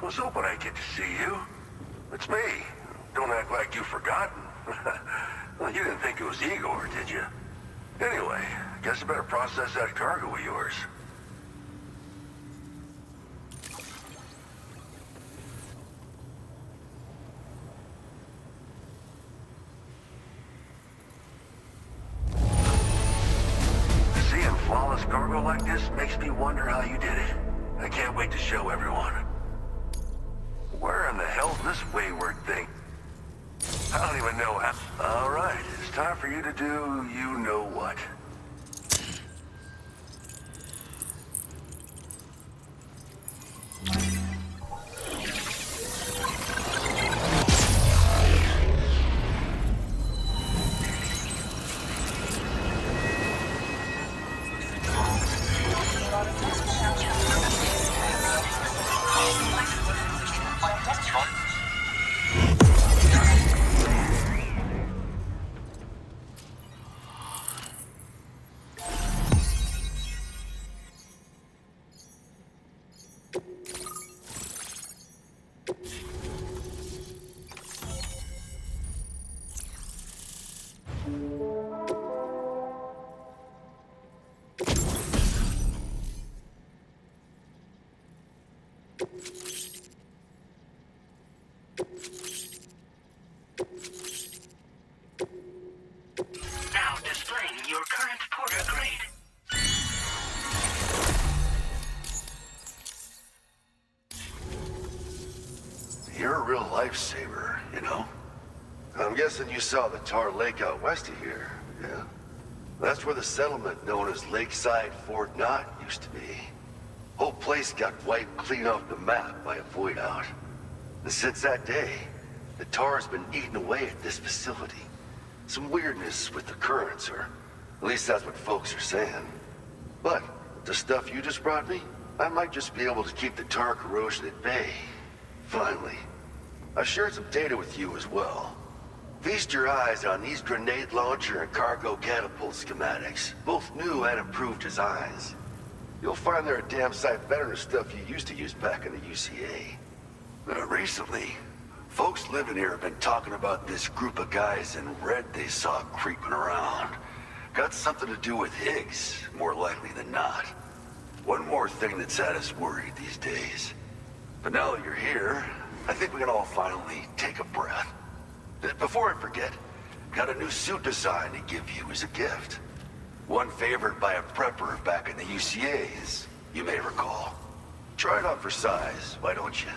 Was hoping I'd get to see you. It's me. Don't act like you've forgotten. Well, you didn't think it was Igor, did you? Anyway, guess I better process that cargo of yours. Seeing flawless cargo like this makes me wonder how you did it. I can't wait to show everyone. Where in the hell's this wayward thing? I don't even know how. All right, it's time for you to do you know what. Now displaying your current porter grade. You're a real lifesaver, you know? I'm guessing you saw the Tar Lake out west of here, yeah? That's where the settlement known as Lakeside Fort Knott used to be. Whole place got wiped clean off the map by a void out. And since that day, the Tar's been eating away at this facility. Some weirdness with the currents, or at least that's what folks are saying. But the stuff you just brought me, I might just be able to keep the Tar corrosion at bay. Finally. I shared some data with you as well. Feast your eyes on these grenade launcher and cargo catapult schematics, both new and improved designs. You'll find they're a damn sight better than stuff you used to use back in the UCA. Recently, folks living here have been talking about this group of guys in red they saw creeping around. Got something to do with Higgs, more likely than not. One more thing that's had us worried these days. But now that you're here, I think we can all finally take a breath. Before I forget, got a new suit design to give you as a gift. One favored by a prepper back in the UCAs, you may recall. Try it on for size, why don't you?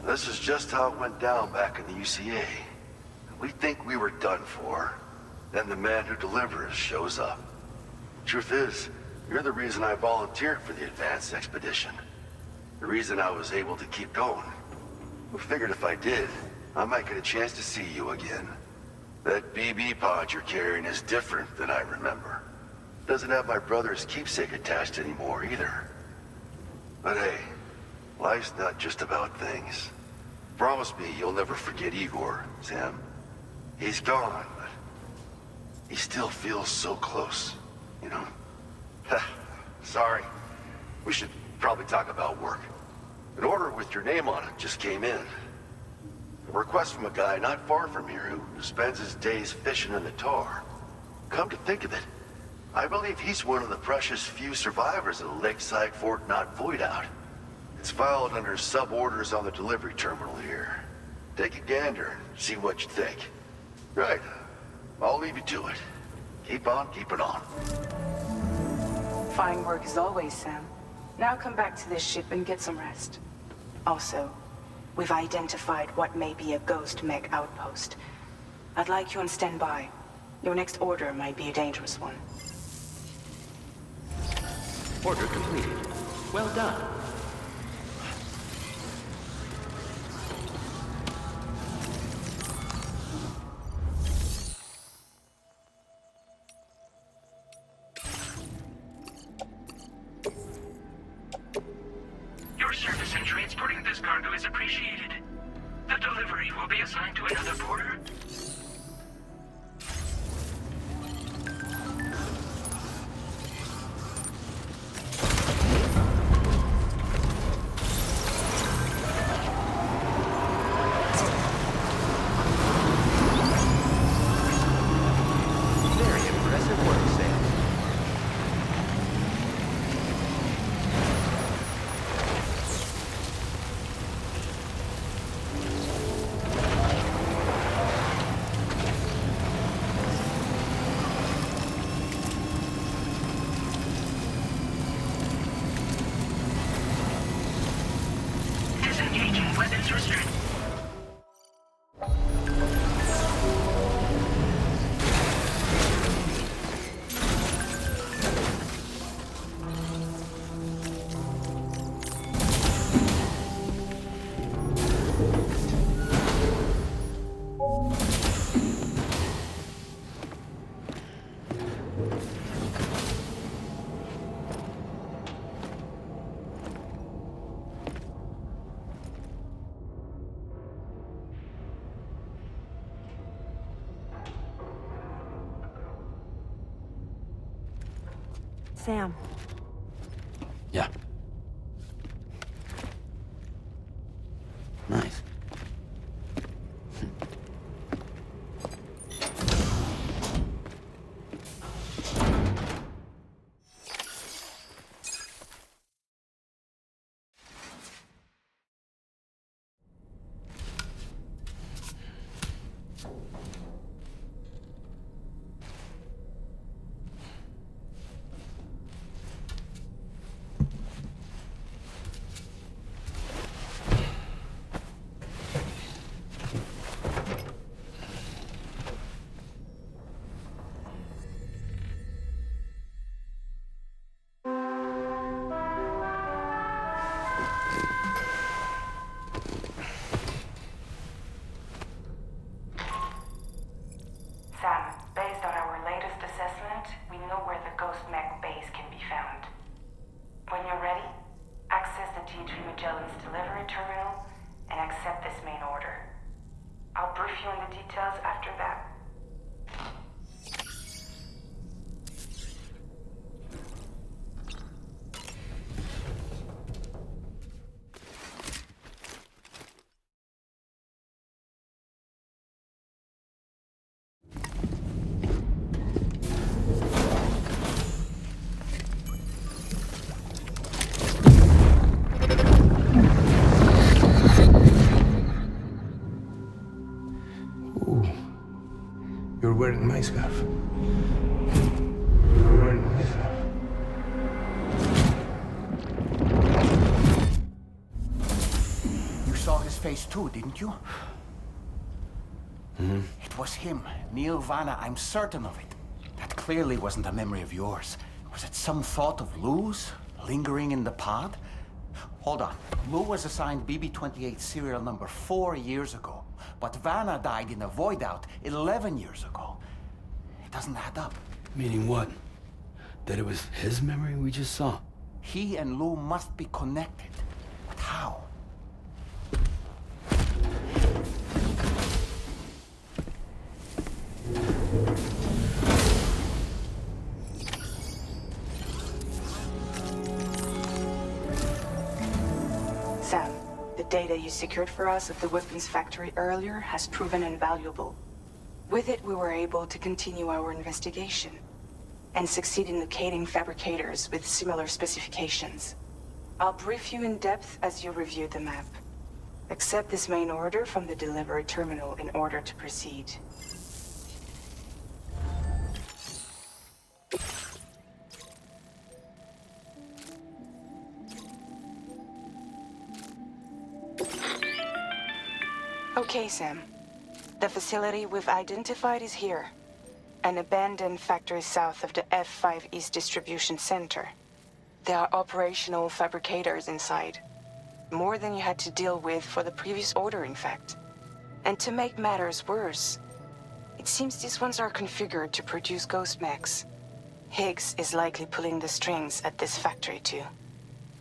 This is just how it went down back in the UCA. We think we were done for. Then the man who delivers shows up. Truth is, you're the reason I volunteered for the advanced expedition. The reason I was able to keep going. I figured if I did, I might get a chance to see you again. That BB pod you're carrying is different than I remember. Doesn't have my brother's keepsake attached anymore either. But hey, life's not just about things. Promise me you'll never forget Igor, Sam. He's gone, but he still feels so close, you know? Sorry. We should probably talk about work. An order with your name on it just came in. A request from a guy not far from here who spends his days fishing in the Tar. Come to think of it, I believe he's one of the precious few survivors of the Lakeside Fort Knott void out. It's filed under sub-orders on the delivery terminal here. Take a gander and see what you think. Right. I'll leave you to it. Keep on keeping on. Fine work as always, Sam. Now come back to this ship and get some rest. Also, we've identified what may be a ghost mech outpost. I'd like you on standby. Your next order might be a dangerous one. Order completed. Well done. Your service in transporting this cargo is appreciated. The delivery will be assigned to another porter. Use your strength. Sam. Yeah. Nice. Sam, based on our latest assessment, we know where the Ghost Mech base can be found. When you're ready, access the T3 Magellan's delivery terminal and accept this main order. I'll brief you on the details after that. You're wearing my scarf. You're wearing my scarf. You saw his face too, didn't you? Mm-hmm. It was him, Neil Vanna, I'm certain of it. That clearly wasn't a memory of yours. Was it some thought of Lou's, lingering in the pod? Hold on. Lou was assigned BB-28 serial number 4 years ago, but Vanna died in a void-out 11 years ago. It doesn't add up. Meaning what? That it was his memory we just saw? He and Lou must be connected. But how? Sam, the data you secured for us at the weapons factory earlier has proven invaluable. With it, we were able to continue our investigation and succeed in locating fabricators with similar specifications. I'll brief you in depth as you review the map. Accept this main order from the delivery terminal in order to proceed. Okay, Sam. The facility we've identified is here. An abandoned factory south of the F5 East Distribution Center. There are operational fabricators inside. More than you had to deal with for the previous order, in fact. And to make matters worse, it seems these ones are configured to produce ghost mechs. Higgs is likely pulling the strings at this factory too.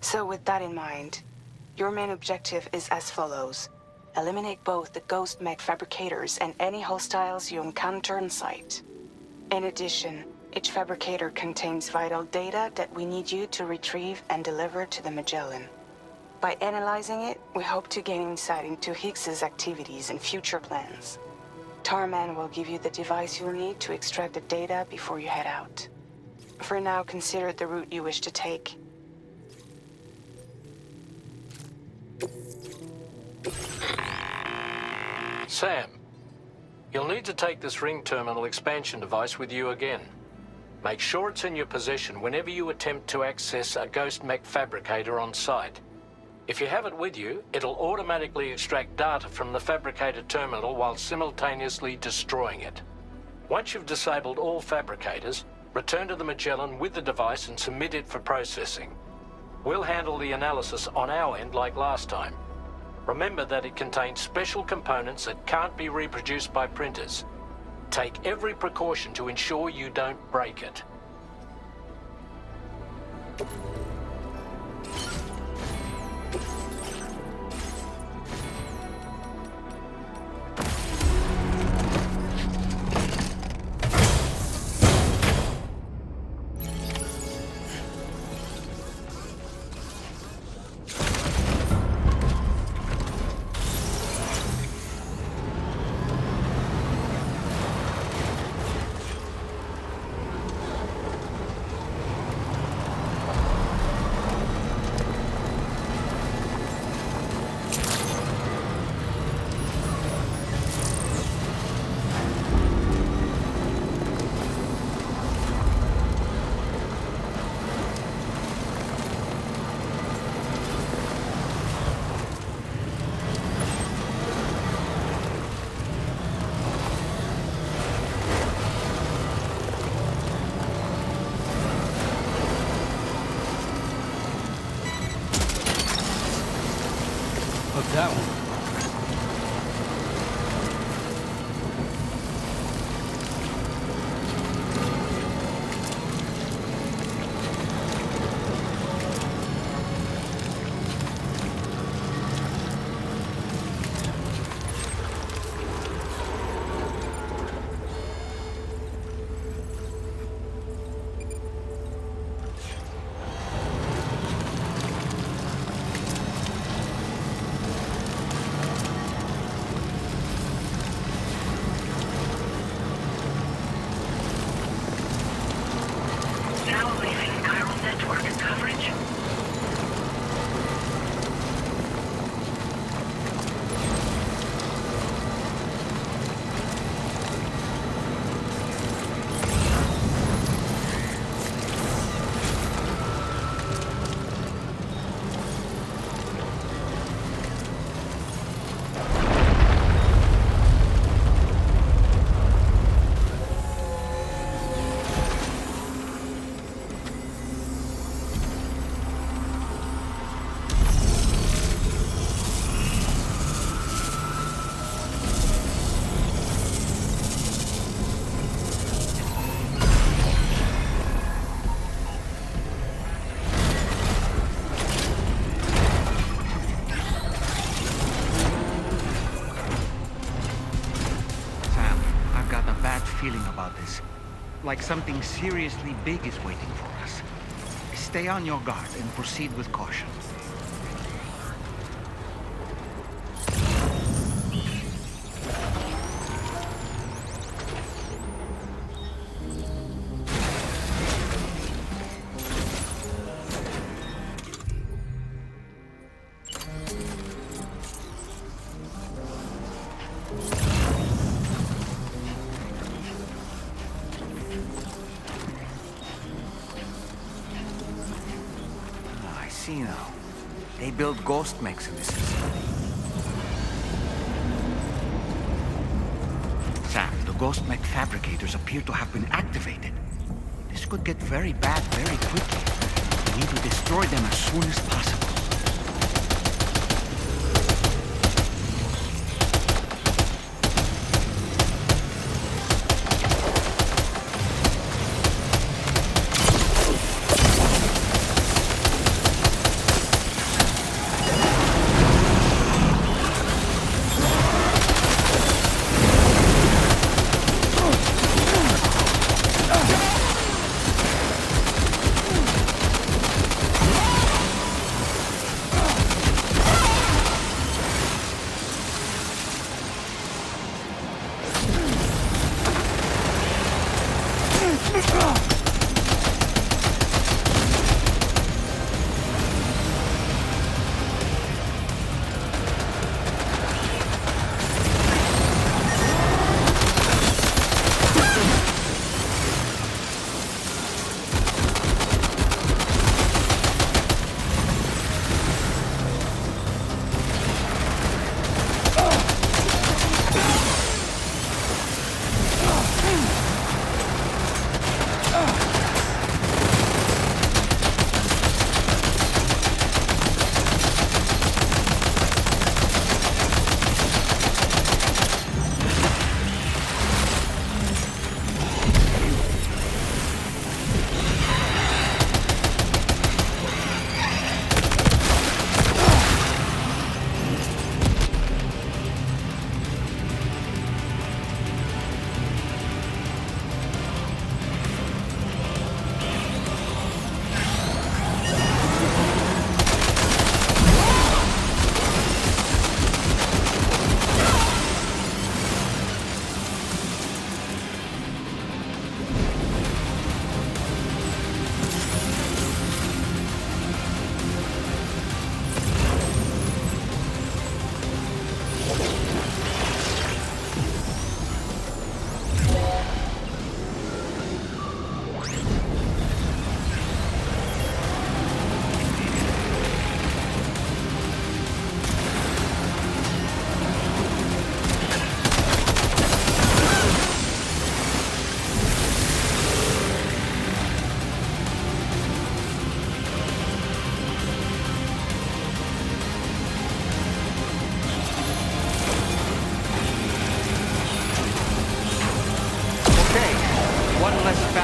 So with that in mind, your main objective is as follows. Eliminate both the ghost mech fabricators and any hostiles you encounter on site. In addition, each fabricator contains vital data that we need you to retrieve and deliver to the Magellan. By analyzing it, we hope to gain insight into Higgs's activities and future plans. Tarman will give you the device you'll need to extract the data before you head out. For now, consider the route you wish to take. Sam, you'll need to take this ring terminal expansion device with you again. Make sure it's in your possession whenever you attempt to access a ghost mech fabricator on site. If you have it with you, it'll automatically extract data from the fabricator terminal while simultaneously destroying it. Once you've disabled all fabricators, return to the Magellan with the device and submit it for processing. We'll handle the analysis on our end like last time. Remember that it contains special components that can't be reproduced by printers. Take every precaution to ensure you don't break it. What's that one? Now leaving chiral network coverage. Sam, I've got a bad feeling about this. Like something seriously big is waiting for us. Stay on your guard and proceed with caution. I see now. They build ghost mechs in this facility. Sam, the ghost mech fabricators appear to have been activated. This could get very bad very quickly. We need to destroy them as soon as possible.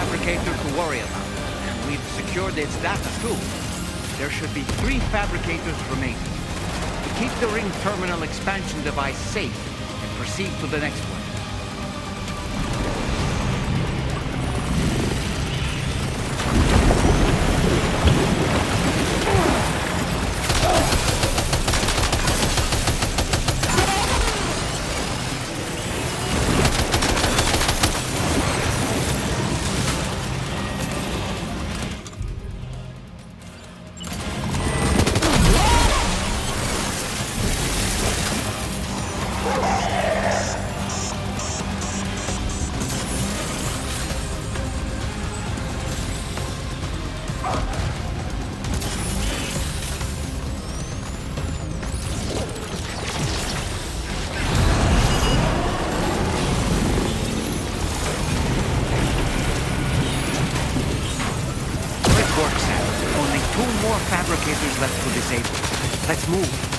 fabricator to worry about, and we've secured its data too. There should be 3 fabricators remaining. To keep the ring terminal expansion device safe and proceed to the next one. Fabricators left to disable. Let's move.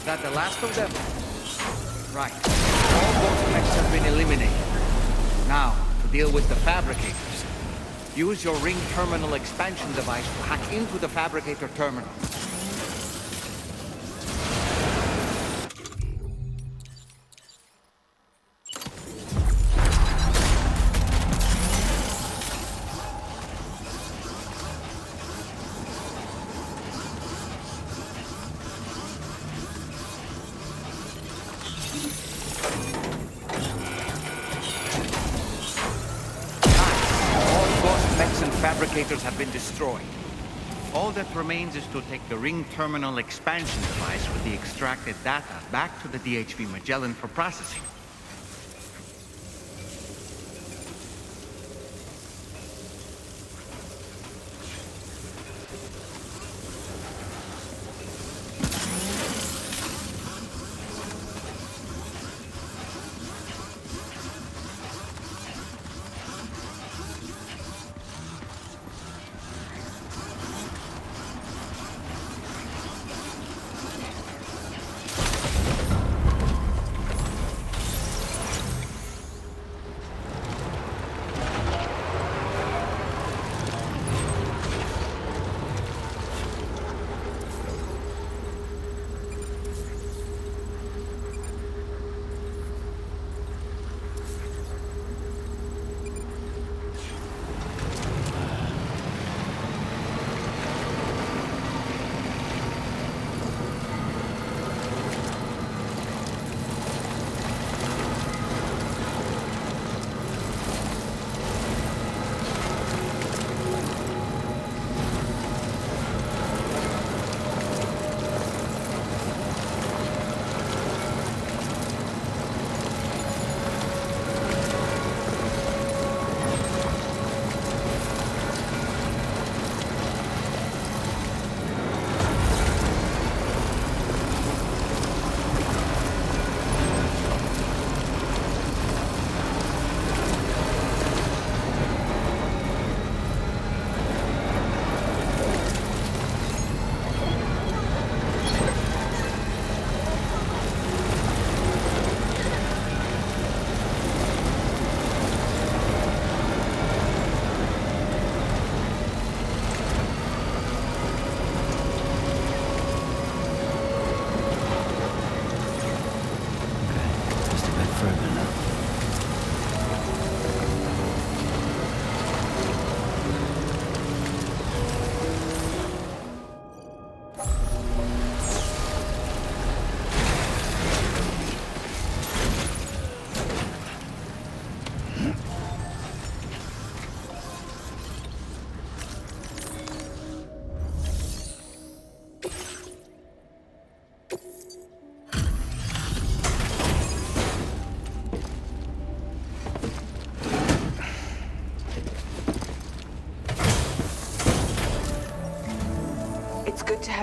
Is that the last of them? Right. All those mechs have been eliminated. Now, to deal with the fabricators. Use your ring terminal expansion device to hack into the fabricator terminal. Fabricators have been destroyed. All that remains is to take the ring terminal expansion device with the extracted data back to the DHV Magellan for processing.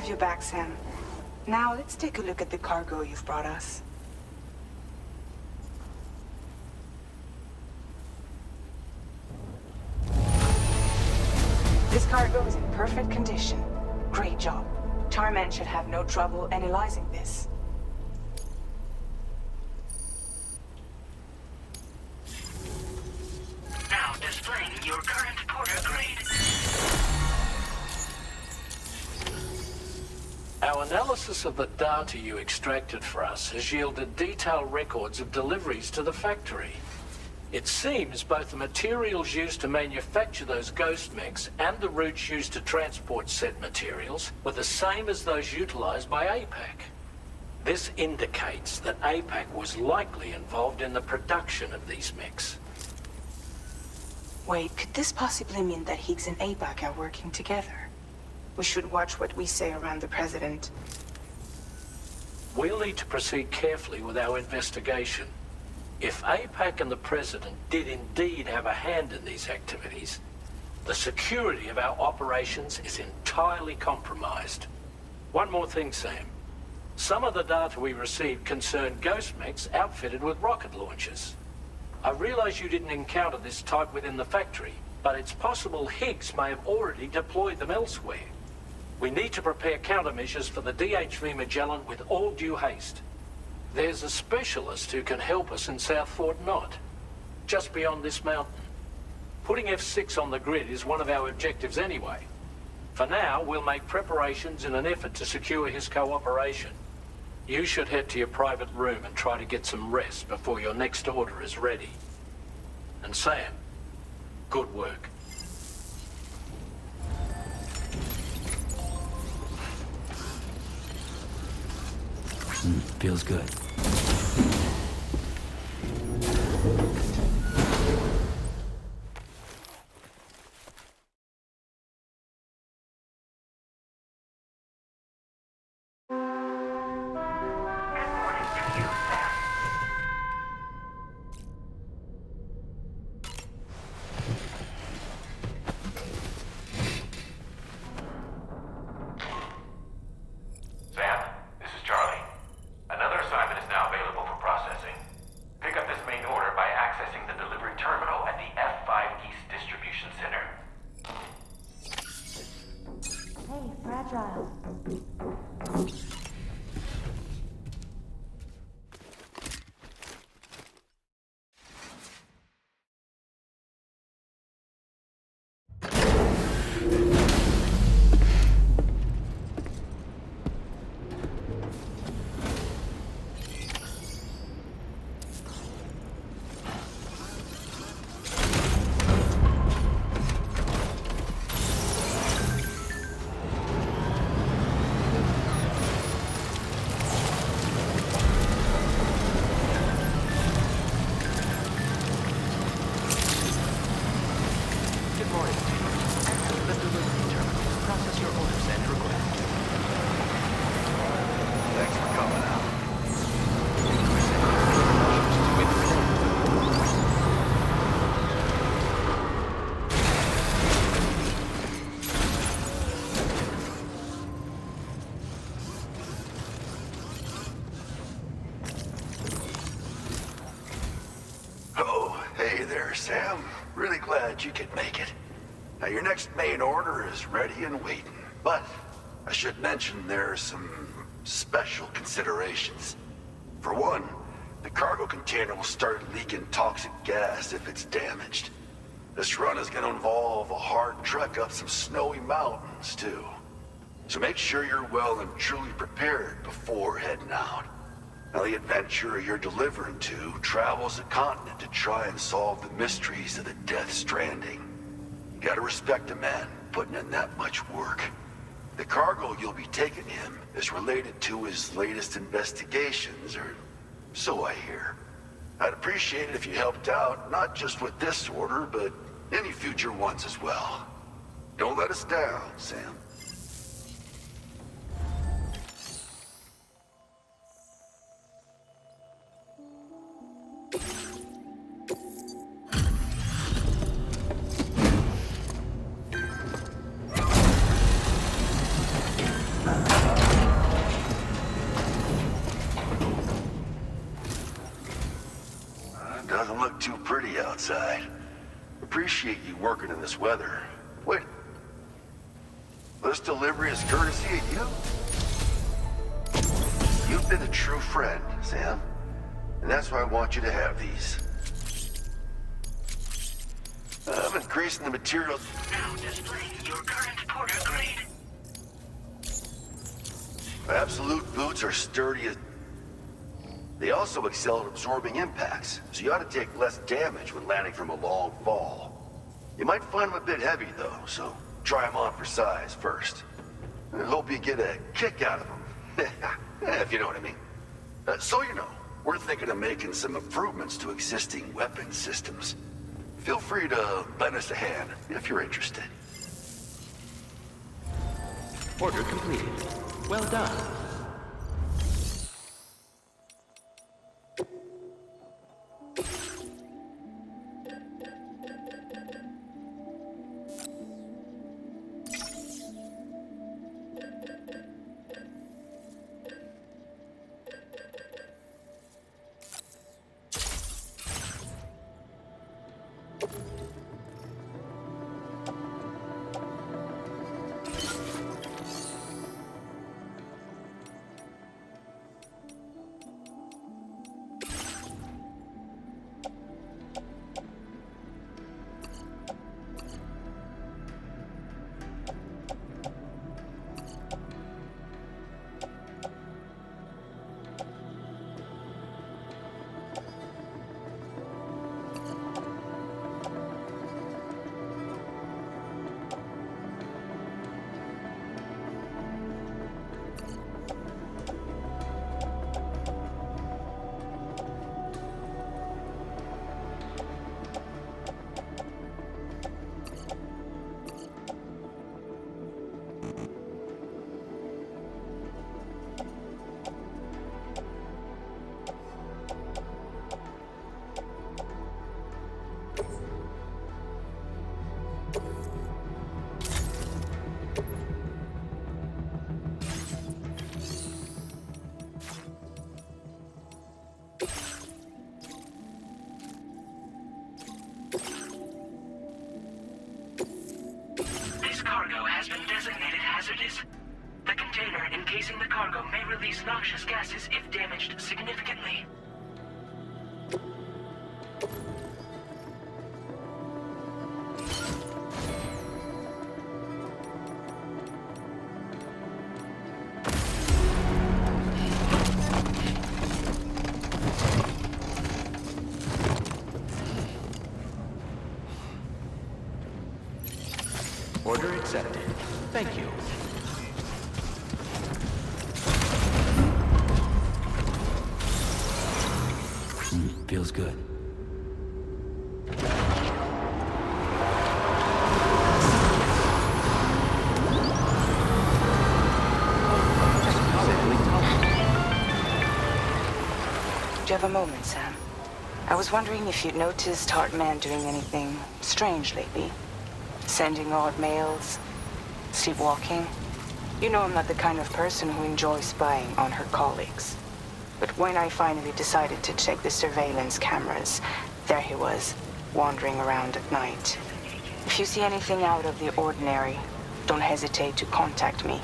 have your back, Sam. Now, let's take a look at the cargo you've brought us. This cargo is in perfect condition. Great job. Tarman should have no trouble analyzing this. Now displaying your current Porter grade. Our analysis of the data you extracted for us has yielded detailed records of deliveries to the factory. It seems both the materials used to manufacture those ghost mechs and the routes used to transport said materials were the same as those utilized by APAC. This indicates that APAC was likely involved in the production of these mechs. Wait, could this possibly mean that Higgs and APAC are working together? We should watch what we say around the President. We'll need to proceed carefully with our investigation. If APAC and the President did indeed have a hand in these activities, the security of our operations is entirely compromised. One more thing, Sam. Some of the data we received concerned ghost mechs outfitted with rocket launchers. I realize you didn't encounter this type within the factory, but it's possible Higgs may have already deployed them elsewhere. We need to prepare countermeasures for the DH-3 Magellan with all due haste. There's a specialist who can help us in South Fort Knott, just beyond this mountain. Putting F6 on the grid is one of our objectives anyway. For now, we'll make preparations in an effort to secure his cooperation. You should head to your private room and try to get some rest before your next order is ready. And Sam, good work. Feels good. Sam. Really glad you could make it. Now, your next main order is ready and waiting. But I should mention there are some special considerations. For one, the cargo container will start leaking toxic gas if it's damaged. This run is going to involve a hard trek up some snowy mountains, too. So make sure you're well and truly prepared before heading out. Now, the adventurer you're delivering to travels the continent to try and solve the mysteries of the Death Stranding. You gotta respect a man putting in that much work. The cargo you'll be taking him is related to his latest investigations, or so I hear. I'd appreciate it if you helped out, not just with this order, but any future ones as well. Don't let us down, Sam. Doesn't look too pretty outside. Appreciate you working in this weather. Wait. This delivery is courtesy of you? You've been a true friend, Sam. And that's why I want you to have these. I'm increasing the materials. Now displaying your current Porter grade. Absolute boots are sturdy as... They also excel at absorbing impacts, so you ought to take less damage when landing from a long fall. You might find them a bit heavy, though, so try them on for size first. I hope you get a kick out of them, if you know what I mean. So you know, we're thinking of making some improvements to existing weapon systems. Feel free to lend us a hand if you're interested. Order completed. Well done. This cargo has been designated hazardous. The container encasing the cargo may release noxious gases if damaged significantly. Order accepted. Thank you. Feels good. Do you have a moment, Sam? I was wondering if you'd noticed Hartman doing anything strange lately. Sending odd mails, sleepwalking. You know I'm not the kind of person who enjoys spying on her colleagues. But when I finally decided to check the surveillance cameras, there he was, wandering around at night. If you see anything out of the ordinary, don't hesitate to contact me.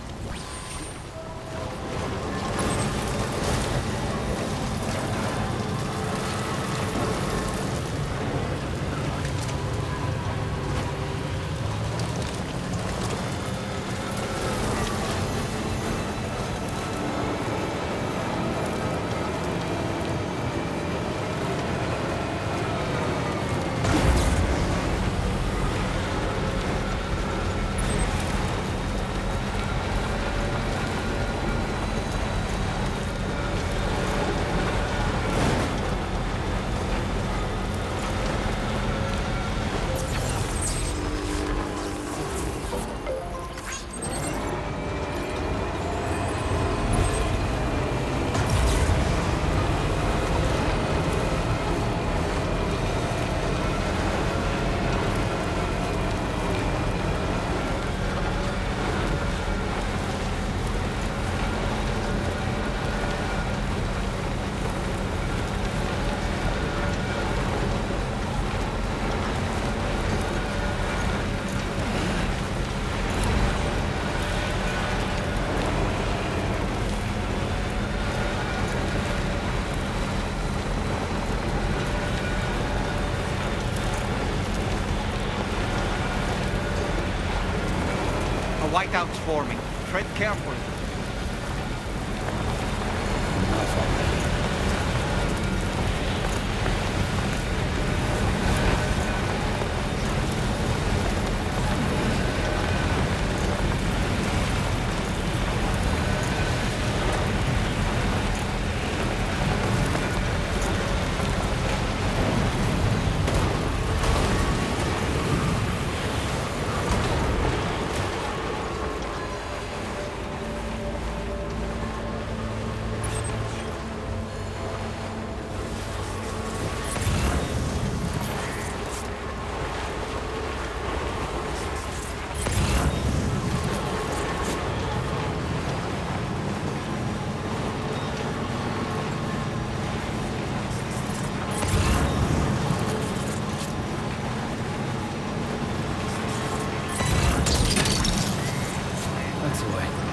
Whiteout's forming. Tread carefully.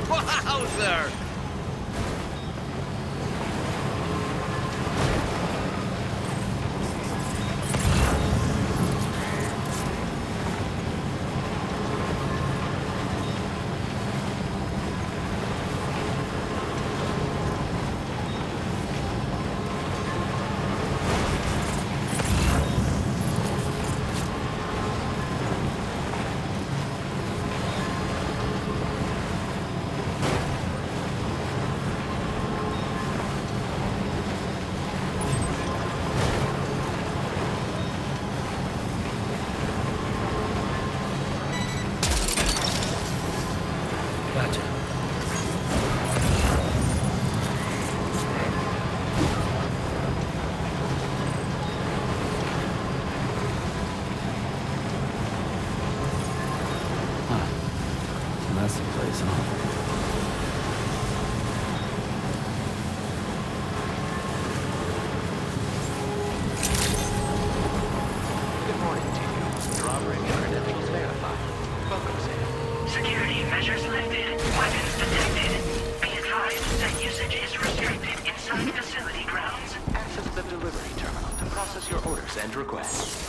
Wowzer! Gotcha. Huh. So that's the place, huh? Good morning to you. Your operating credentials verified. Welcome, Sam. Security measures lifted. Weapons detected. Be advised that usage is restricted inside facility grounds. Access the delivery terminal to process your orders and requests.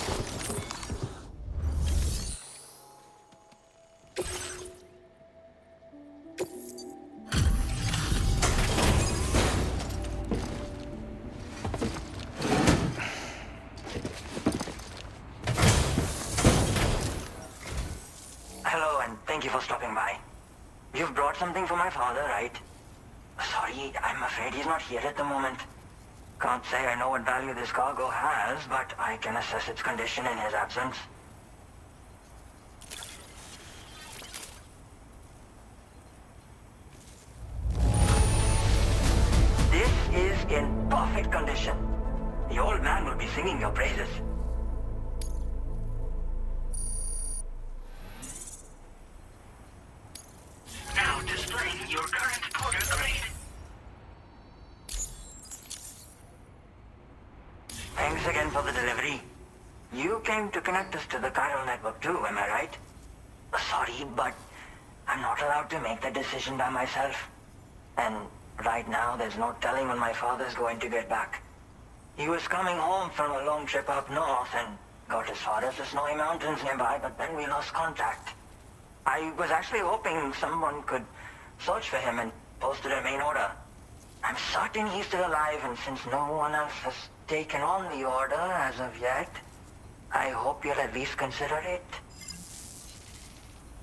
Hello, and thank you for stopping by. You've brought something for my father, right? Sorry, I'm afraid he's not here at the moment. Can't say I know what value this cargo has, but I can assess its condition in his absence. This is in perfect condition. The old man will be singing your praises. Now displaying your current porter grade. Thanks again for the delivery. You came to connect us to the chiral network too, am I right? Sorry, but I'm not allowed to make that decision by myself. And right now, there's no telling when my father's going to get back. He was coming home from a long trip up north and got as far as the snowy mountains nearby, but then we lost contact. I was actually hoping someone could search for him and post a main order. I'm certain he's still alive, and since no one else has taken on the order as of yet, I hope you'll at least consider it.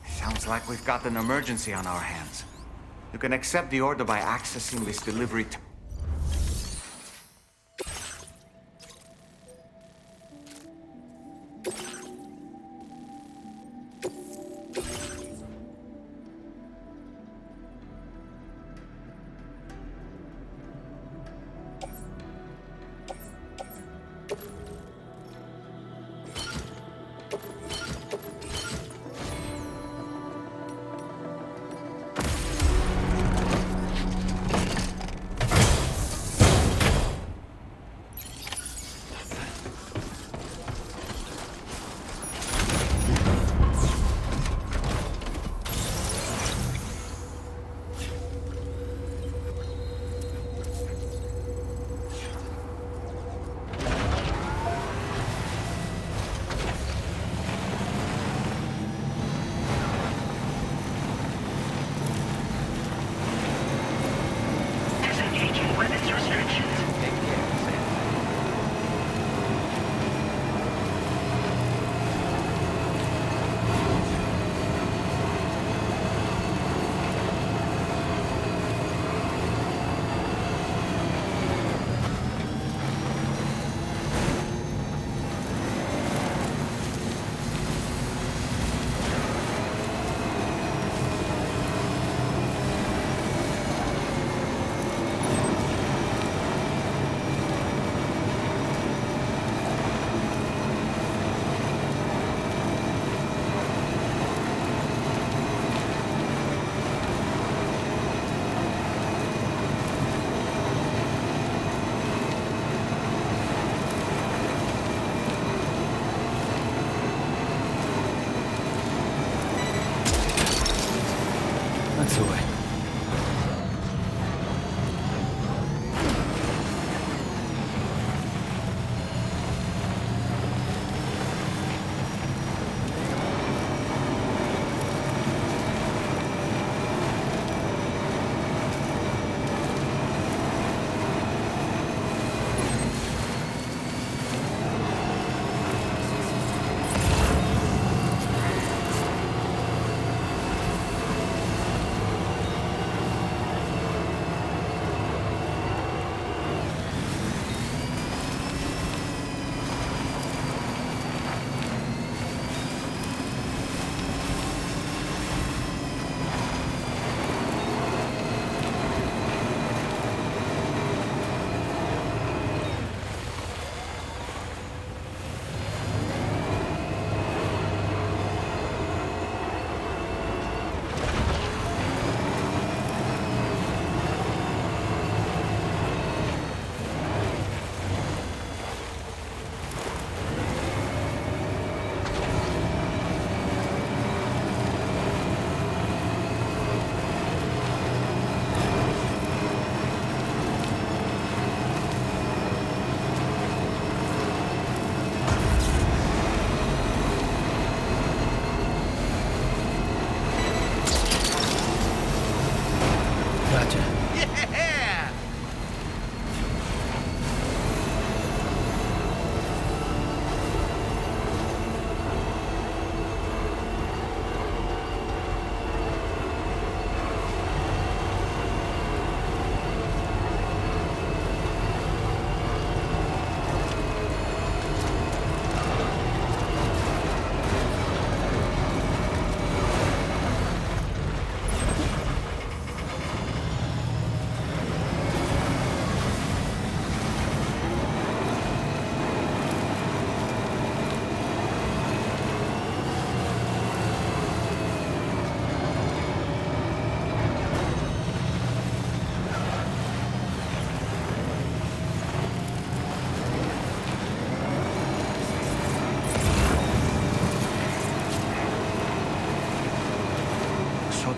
Sounds like we've got an emergency on our hands. You can accept the order by accessing this delivery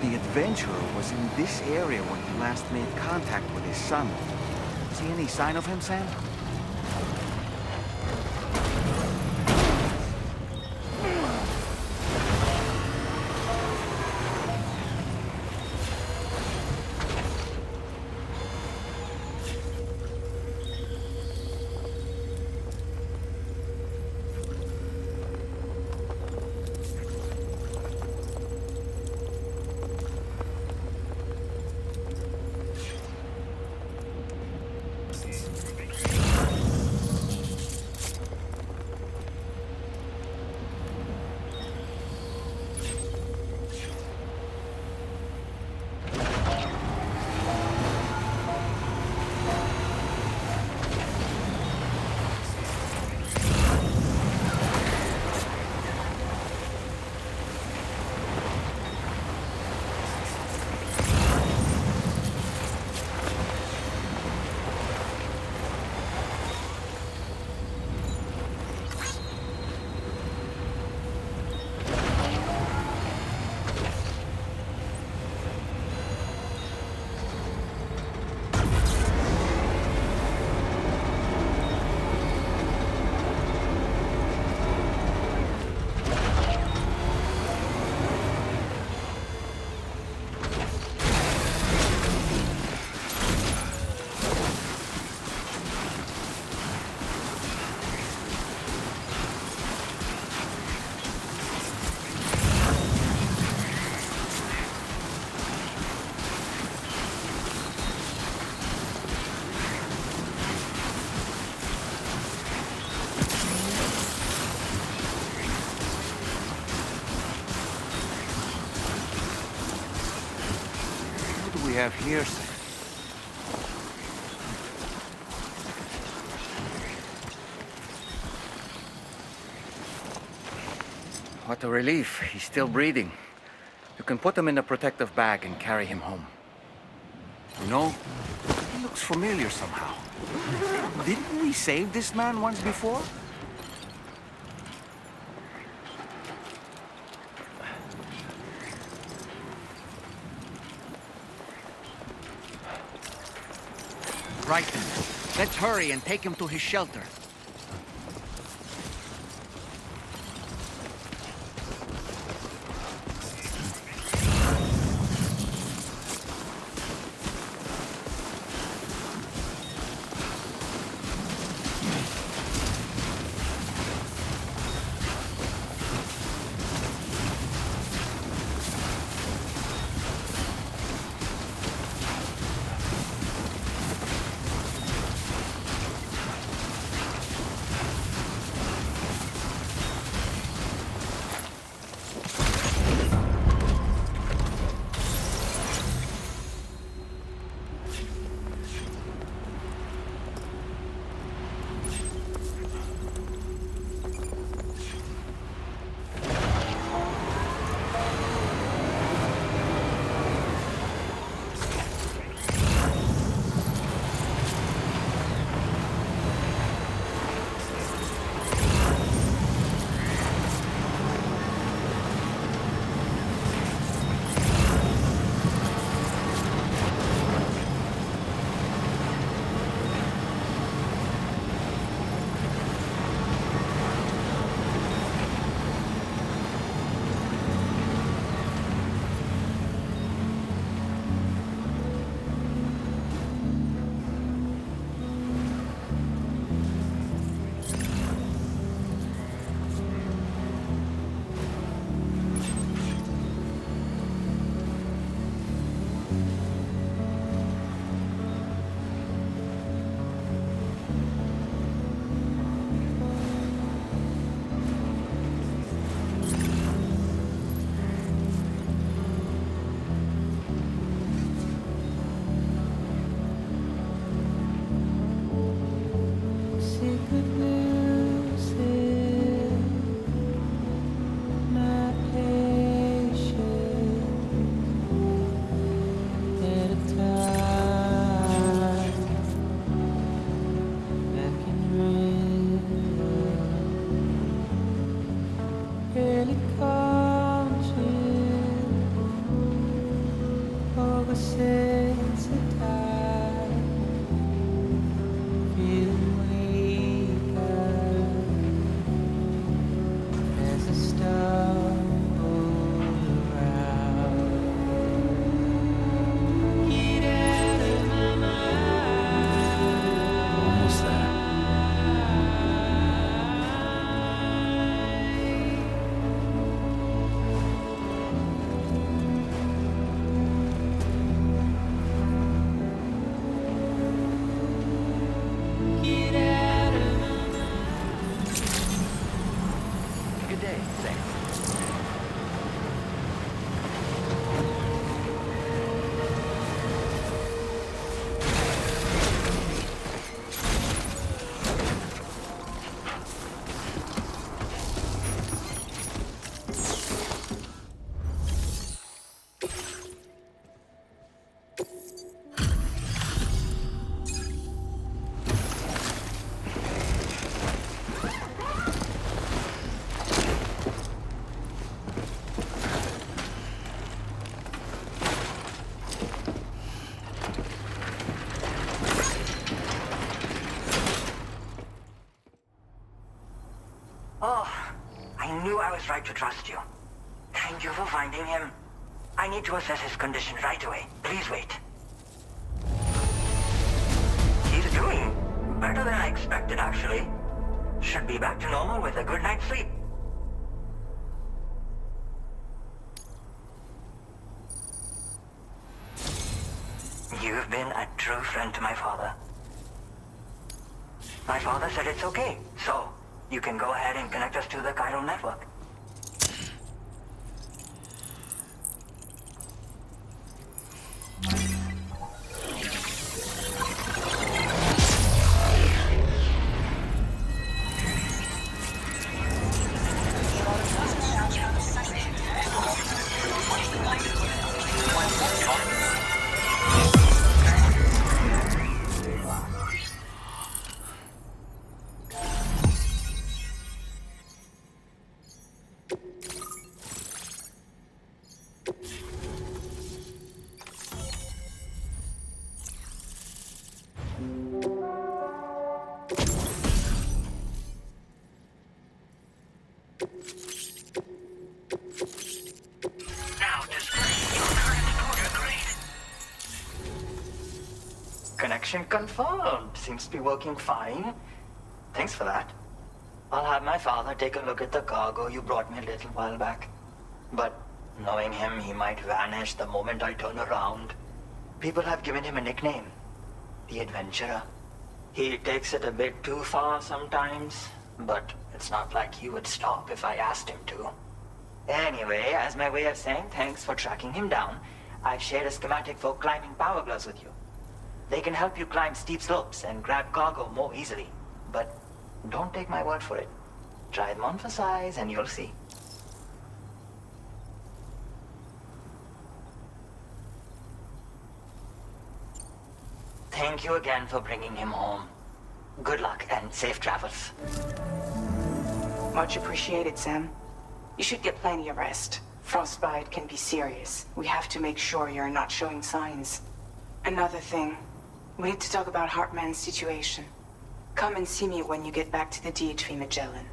the adventurer was in this area when he last made contact with his son. See any sign of him, Sam? Have here, Sam? What a relief. He's still breathing. You can put him in a protective bag and carry him home. You know, he looks familiar somehow. Didn't we save this man once before? Right then. Let's hurry and take him to his shelter. I knew I was right to trust you. Thank you for finding him. I need to assess his condition right away. Please wait. He's doing better than I expected, actually. Should be back to normal with a good night's sleep. You've been a true friend to my father. My father said it's okay, so you can go ahead and connect us to the chiral network. Now display your current order grade. Connection confirmed. Seems to be working fine. Thanks for that. I'll have my father take a look at the cargo you brought me a little while back. But knowing him, he might vanish the moment I turn around. People have given him a nickname. The Adventurer. He takes it a bit too far sometimes, but it's not like he would stop if I asked him to. Anyway, as my way of saying thanks for tracking him down, I've shared a schematic for climbing power gloves with you. They can help you climb steep slopes and grab cargo more easily. But don't take my word for it. Try them on for size and you'll see. Thank you again for bringing him home. Good luck and safe travels. Much appreciated, Sam. You should get plenty of rest. Frostbite can be serious. We have to make sure you're not showing signs. Another thing, we need to talk about Hartman's situation. Come and see me when you get back to the DHV Magellan.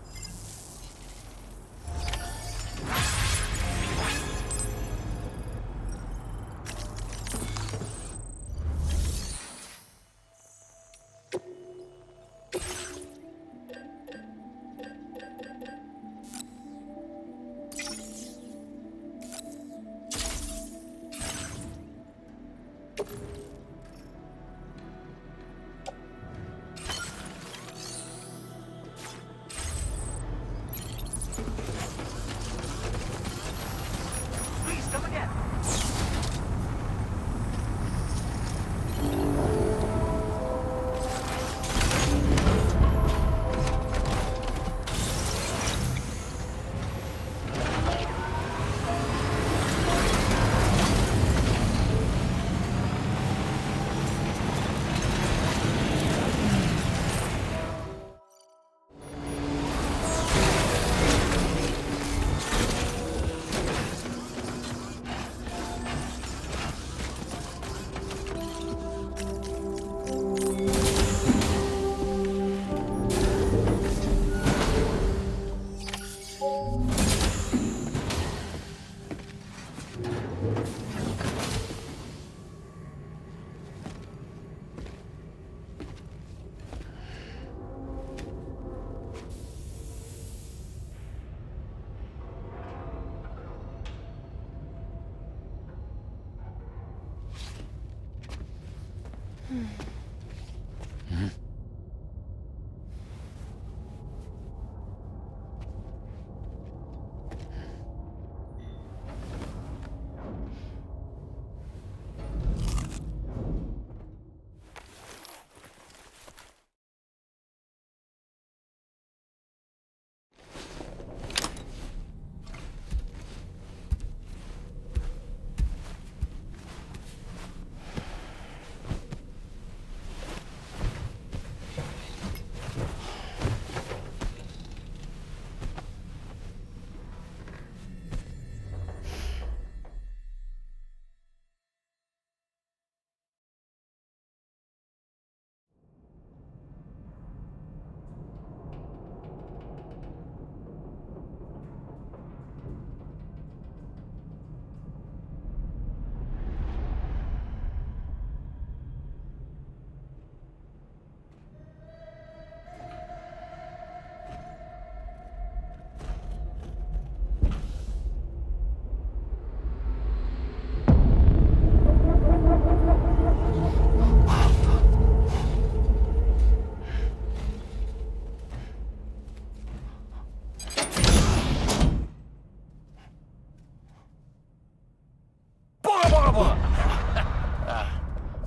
Please come again.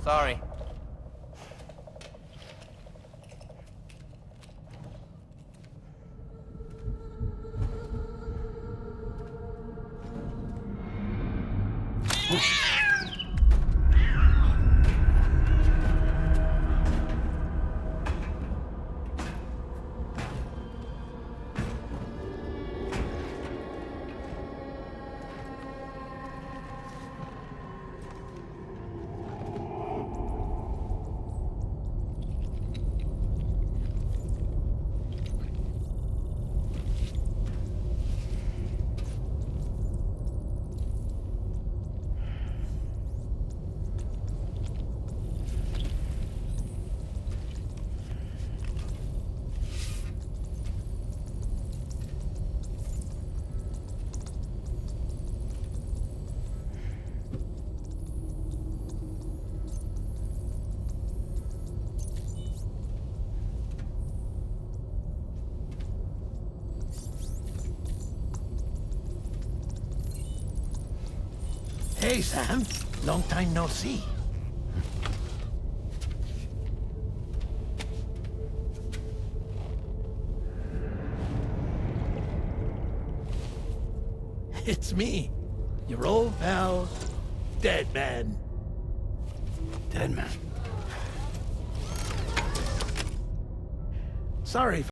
Sorry. Hey, Sam. Long time no see. It's me, your old pal, Dead Man. Dead man. Sorry